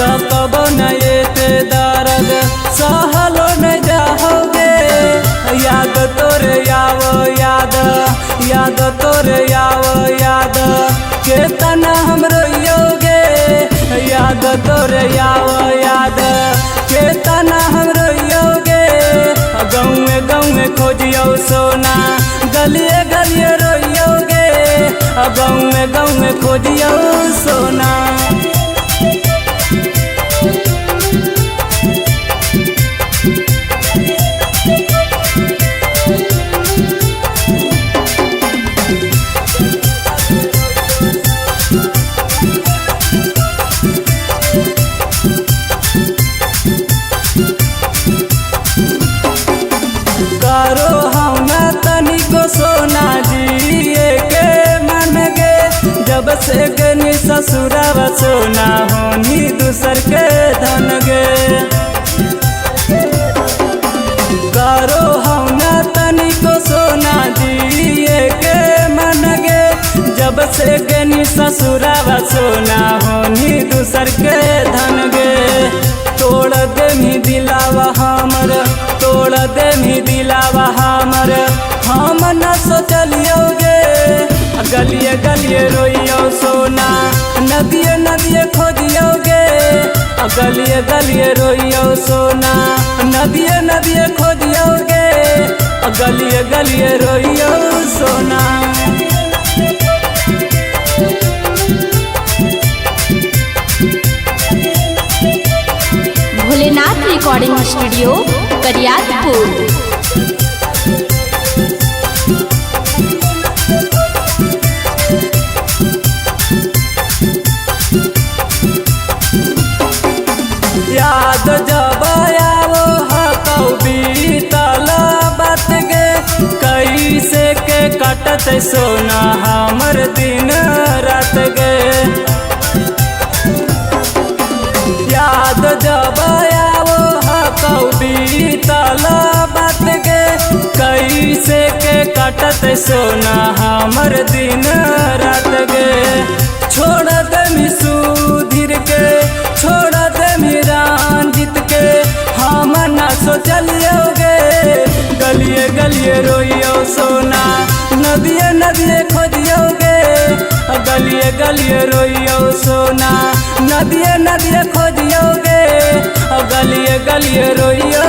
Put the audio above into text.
सकबो न एते दर्द सहलो न जाओगे। याद तोरे आवो याद, याद तोरे आवो याद, केतना हम रोइयोगे। याद तोरे आवो याद, केतना हम रोइयोगे। गाँवे गाँवे खोजियो सोना, गलिए गलिए रोइयोगे। गाँवे गाँवे खोजियो सोना। करो हम तनिको सोना जिए के मन गे। जब से गनी ससुरावा सोना होनी दूसर के धन गे। करो हम तनिको सोना जिए के मन गे। जब से गनी ससुरावा सोना होनी दूसर के धन गे। तोड़ दे मी दिलावा हमर, तोड़ दे मी दिलावा हमर, हम न सोचलियोगे। गलिए गलिए रोइयो सोना, नदिए नदिए खोजियोगे। गलिए गलिए रोइयो सोना, नदिए नदिए खोजियोगे। गलिए गलिए रोइयो सोना। Bholenath recording studio Kariyatpur. याद जब आवो हकौ बीतल बात गे। कैसे के कटत सोना हमर दिन रात गे। याद जब आवो हकौ बीतल बात गे। कैसे के कटत सोना हमर दिन रात गे। छोड़ दे मी सुधीर के, छोड़ दे मी रंजित के, हम न सोचलियोगे। गलिए गलिए रोइयो सोना, नदिए नदिए खोजियोगे। गलिए गलिए रोइयो सोना, नदिए नदिए खोजियोगे। गलिए गलिए रोइयो